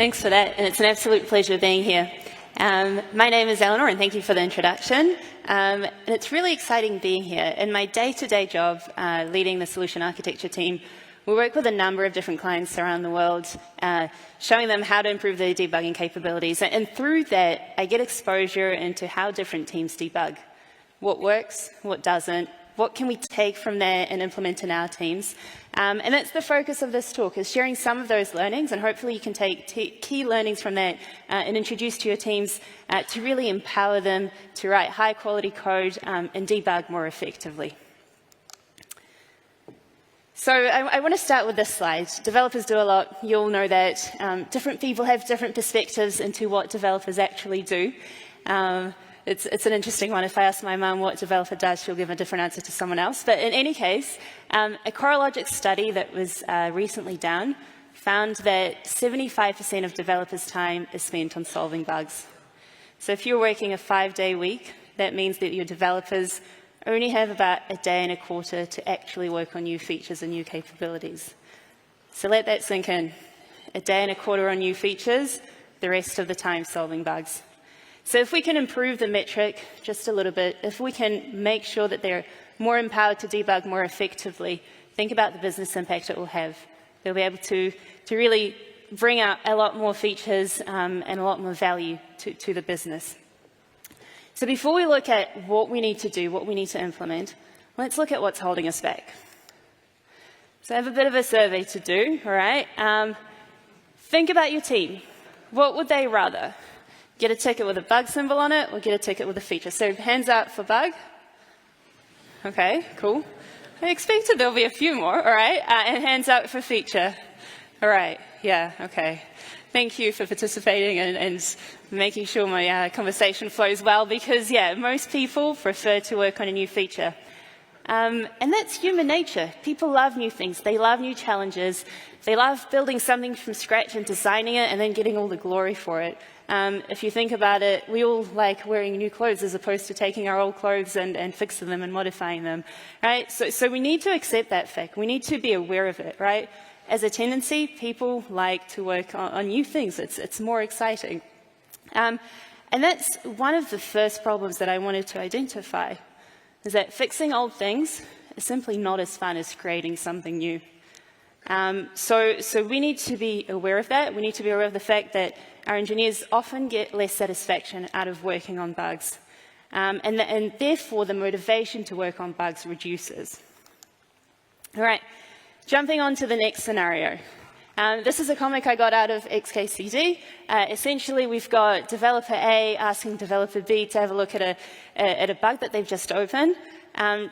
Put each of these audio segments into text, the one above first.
Thanks for that, and it's an absolute pleasure being here. My name is Elinor, and thank you for the introduction. And it's really exciting being here. In my day-to-day job, leading the solution architecture team, we work with a number of different clients around the world, showing them how to improve their debugging capabilities. And through that, I get exposure into how different teams debug. What works, what doesn't, what can we take from there and implement in our teams. And that's the focus of this talk, is sharing some of those learnings, and hopefully you can take key learnings from that and introduce to your teams to really empower them to write high-quality code and debug more effectively. So I want to start with this slide. Developers do a lot. You all know that. Different people have different perspectives into what developers actually do. It's an interesting one. If I ask my mum what developer does, she'll give a different answer to someone else. But in any case, a CoreLogic study that was recently done found that 75% of developers' time is spent on solving bugs. So if you're working a 5-day week, that means that your developers only have about a day and a quarter to actually work on new features and new capabilities. So let that sink in. A day and a quarter on new features, the rest of the time solving bugs. So if we can improve the metric just a little bit, if we can make sure that they're more empowered to debug more effectively, think about the business impact it will have. They'll be able to really bring out a lot more features and a lot more value to the business. So before we look at what we need to do, what we need to implement, let's look at what's holding us back. So I have a bit of a survey to do, all right? Think about your team. What would they rather? Get a ticket with a bug symbol on it, or get a ticket with a feature? So hands up for bug. Okay, cool. I expected there'll be a few more, all right? And hands up for feature. All right, yeah, okay. Thank you for participating and making sure my conversation flows well, because, yeah, most people prefer to work on a new feature. And that's human nature. People love new things. They love new challenges. They love building something from scratch and designing it and then getting all the glory for it. If you think about it, we all like wearing new clothes as opposed to taking our old clothes and fixing them and modifying them, right? So we need to accept that fact. We need to be aware of it, right? As a tendency, people like to work on new things. It's more exciting. And that's one of the first problems that I wanted to identify, is that fixing old things is simply not as fun as creating something new. So we need to be aware of that. We need to be aware of the fact that our engineers often get less satisfaction out of working on bugs. And therefore, the motivation to work on bugs reduces. All right, jumping on to the next scenario. This is a comic I got out of XKCD. Essentially, we've got developer A asking developer B to have a look at a bug that they've just opened.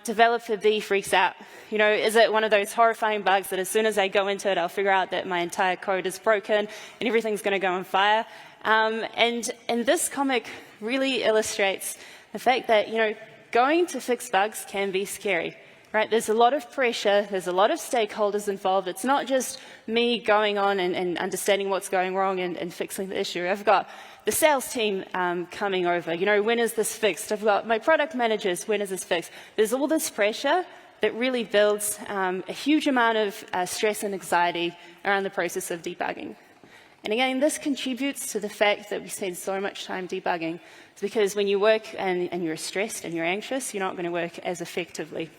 Developer B freaks out. You know, is it one of those horrifying bugs that as soon as I go into it, I'll figure out that my entire code is broken and everything's going to go on fire? And this comic really illustrates the fact that, you know, going to fix bugs can be scary. Right, there's a lot of pressure, there's a lot of stakeholders involved. It's not just me going on and understanding what's going wrong and fixing the issue. I've got the sales team coming over. You know, when is this fixed? I've got my product managers, when is this fixed? There's all this pressure that really builds a huge amount of stress and anxiety around the process of debugging. And again, this contributes to the fact that we spend so much time debugging. It's because when you work and you're stressed and you're anxious, you're not going to work as effectively.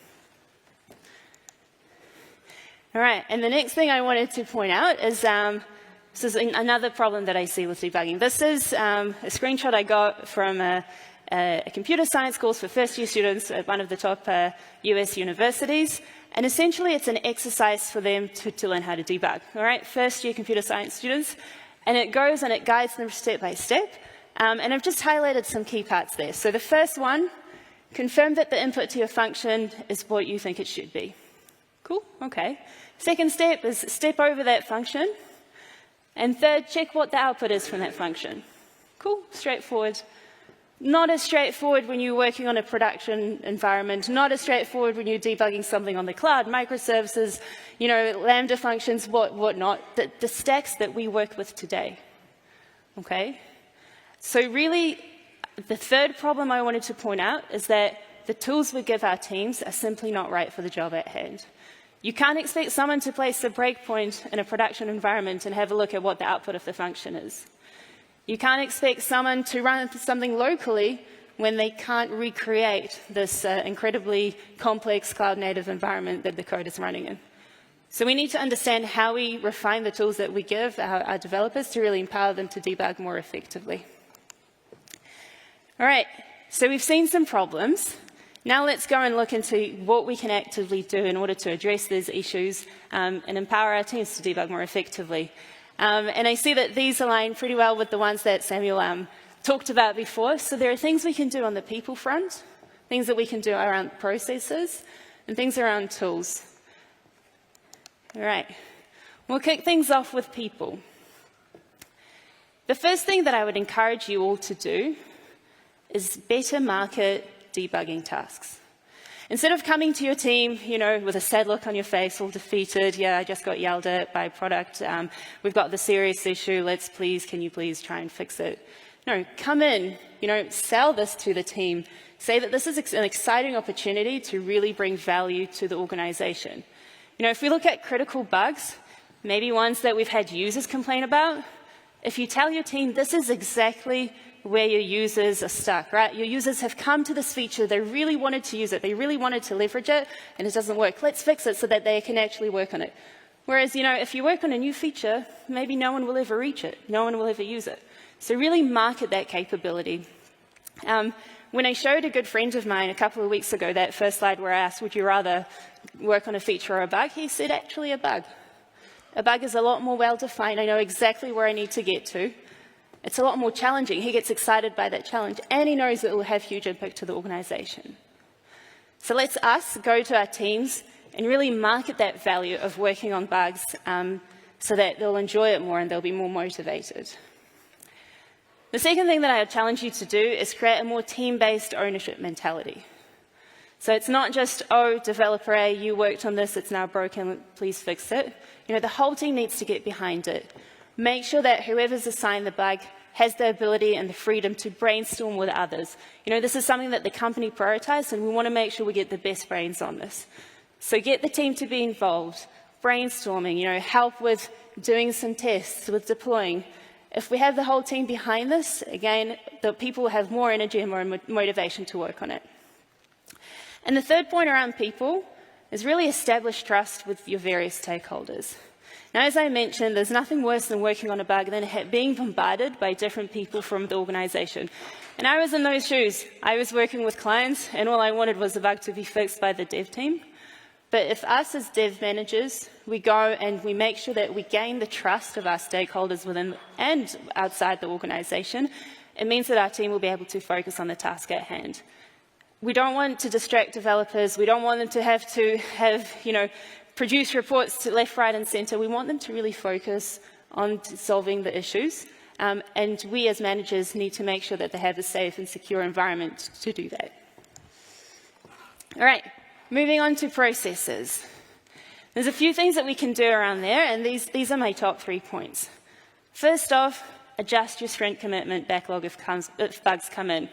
All right, and the next thing I wanted to point out is this is another problem that I see with debugging. This is a screenshot I got from a computer science course for first-year students at one of the top US universities. And essentially, it's an exercise for them to learn how to debug. All right, first-year computer science students. And it goes and it guides them step by step. And I've just highlighted some key parts there. So the first one, confirm that the input to your function is what you think it should be. Cool, okay. Second step is step over that function. And third, check what the output is from that function. Cool, straightforward. Not as straightforward when you're working on a production environment, not as straightforward when you're debugging something on the cloud, microservices, you know, Lambda functions, whatnot, the stacks that we work with today. Okay? So really, the third problem I wanted to point out is that the tools we give our teams are simply not right for the job at hand. You can't expect someone to place a breakpoint in a production environment and have a look at what the output of the function is. You can't expect someone to run something locally when they can't recreate this incredibly complex cloud-native environment that the code is running in. So we need to understand how we refine the tools that we give our developers to really empower them to debug more effectively. All right, so we've seen some problems. Now let's go and look into what we can actively do in order to address these issues and empower our teams to debug more effectively. And I see that these align pretty well with the ones that Samuel talked about before. So there are things we can do on the people front, things that we can do around processes, and things around tools. All right, we'll kick things off with people. The first thing that I would encourage you all to do is better market debugging tasks. Instead of coming to your team, with a sad look on your face, all defeated, yeah, I just got yelled at by a product, we've got the serious issue, can you please try and fix it? No, come in, sell this to the team. Say that this is an exciting opportunity to really bring value to the organization. If we look at critical bugs, maybe ones that we've had users complain about, if you tell your team this is exactly where your users are stuck, right? Your users have come to this feature, they really wanted to use it, they really wanted to leverage it, and it doesn't work. Let's fix it so that they can actually work on it. Whereas, if you work on a new feature, maybe no one will ever reach it, no one will ever use it. So really market that capability. When I showed a good friend of mine a couple of weeks ago that first slide where I asked, would you rather work on a feature or a bug? He said, actually a bug. A bug is a lot more well-defined. I know exactly where I need to get to. It's a lot more challenging. He gets excited by that challenge, and he knows it will have huge impact to the organization. So let's us go to our teams and really market that value of working on bugs so that they'll enjoy it more and they'll be more motivated. The second thing that I would challenge you to do is create a more team-based ownership mentality. So it's not just, oh, developer A, you worked on this, it's now broken, please fix it. The whole team needs to get behind it. Make sure that whoever's assigned the bug has the ability and the freedom to brainstorm with others. This is something that the company prioritizes, and we want to make sure we get the best brains on this. So get the team to be involved, brainstorming, help with doing some tests, with deploying. If we have the whole team behind this, again, the people will have more energy and more motivation to work on it. And the third point around people is really establish trust with your various stakeholders. Now, as I mentioned, there's nothing worse than working on a bug than being bombarded by different people from the organization. And I was in those shoes. I was working with clients, and all I wanted was the bug to be fixed by the dev team. But if us as dev managers, we go and we make sure that we gain the trust of our stakeholders within and outside the organization, it means that our team will be able to focus on the task at hand. We don't want to distract developers. We don't want them to have produce reports to left, right, and center. We want them to really focus on solving the issues. And we as managers need to make sure that they have a safe and secure environment to do that. All right, moving on to processes. There's a few things that we can do around there, and these are my top 3 points. First off, adjust your sprint commitment backlog if bugs come in.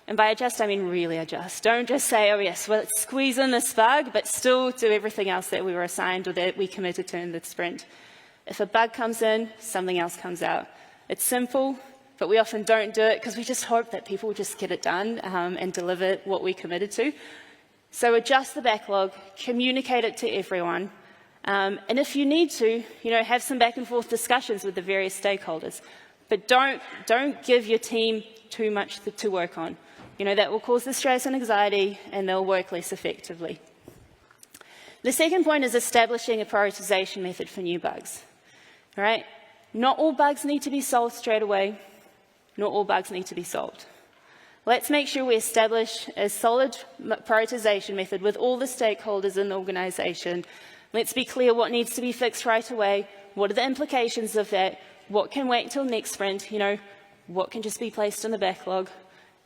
And by adjust, I mean really adjust. Don't just say, oh yes, well, let's squeeze in this bug, but still do everything else that we were assigned or that we committed to in the sprint. If a bug comes in, something else comes out. It's simple, but we often don't do it because we just hope that people will just get it done and deliver what we committed to. So adjust the backlog, communicate it to everyone, and if you need to, have some back and forth discussions with the various stakeholders. But don't give your team too much to work on. That will cause the stress and anxiety, and they'll work less effectively. The second point is establishing a prioritization method for new bugs. All right? Not all bugs need to be solved straight away. Not all bugs need to be solved. Let's make sure we establish a solid prioritization method with all the stakeholders in the organization. Let's be clear what needs to be fixed right away. What are the implications of that? What can wait until next sprint? What can just be placed in the backlog?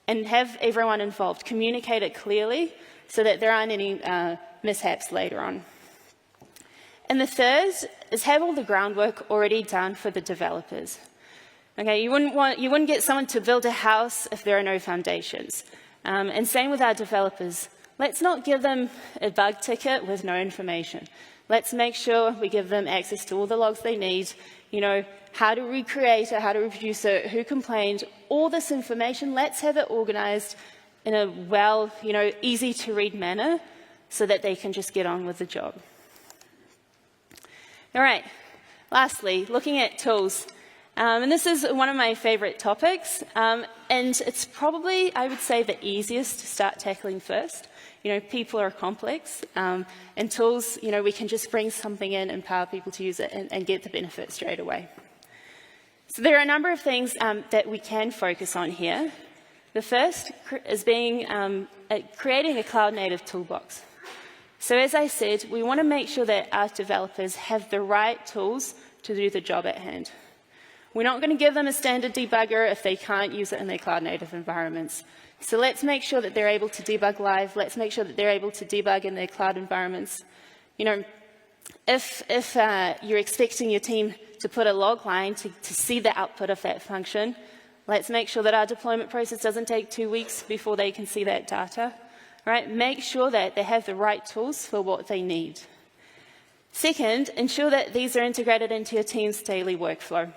And have everyone involved. Communicate it clearly so that there aren't any mishaps later on. And the third is have all the groundwork already done for the developers. Okay, you wouldn't get someone to build a house if there are no foundations. And same with our developers. Let's not give them a bug ticket with no information. Let's make sure we give them access to all the logs they need, how to recreate it, how to reproduce it, who complained, all this information. Let's have it organized in a easy to read manner so that they can just get on with the job. All right, lastly, looking at tools. And this is one of my favorite topics, and it's probably, I would say, the easiest to start tackling first. People are complex, and tools, we can just bring something in, empower people to use it, and get the benefit straight away. So there are a number of things that we can focus on here. The first is creating a cloud-native toolbox. So as I said, we want to make sure that our developers have the right tools to do the job at hand. We're not going to give them a standard debugger if they can't use it in their cloud-native environments. So let's make sure that they're able to debug live. Let's make sure that they're able to debug in their cloud environments. If you're expecting your team to put a log line to see the output of that function, let's make sure that our deployment process doesn't take 2 weeks before they can see that data. Right? Make sure that they have the right tools for what they need. Second, ensure that these are integrated into your team's daily workflow.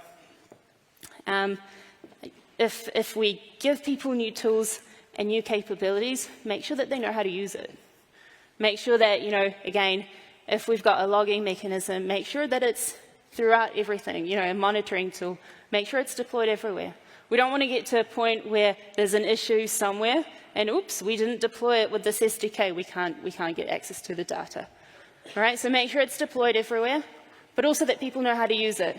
If we give people new tools and new capabilities, make sure that they know how to use it. Make sure that, again, if we've got a logging mechanism, make sure that it's throughout everything, a monitoring tool. Make sure it's deployed everywhere. We don't want to get to a point where there's an issue somewhere and oops, we didn't deploy it with this SDK, we can't get access to the data. All right, so make sure it's deployed everywhere, but also that people know how to use it.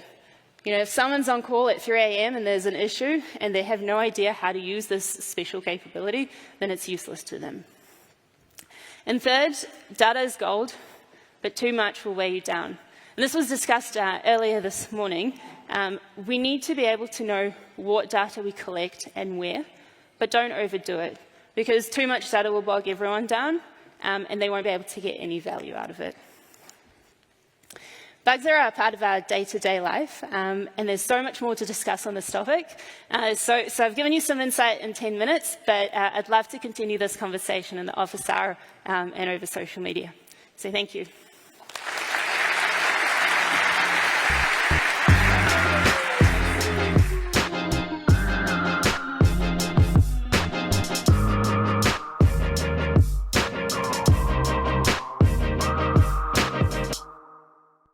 If someone's on call at 3 a.m. and there's an issue and they have no idea how to use this special capability, then it's useless to them. And third, data is gold, but too much will weigh you down. And this was discussed earlier this morning. We need to be able to know what data we collect and where, but don't overdo it, because too much data will bog everyone down, and they won't be able to get any value out of it. Bugs are a part of our day-to-day life, and there's so much more to discuss on this topic. So I've given you some insight in 10 minutes, but I'd love to continue this conversation in the office hour and over social media. So thank you.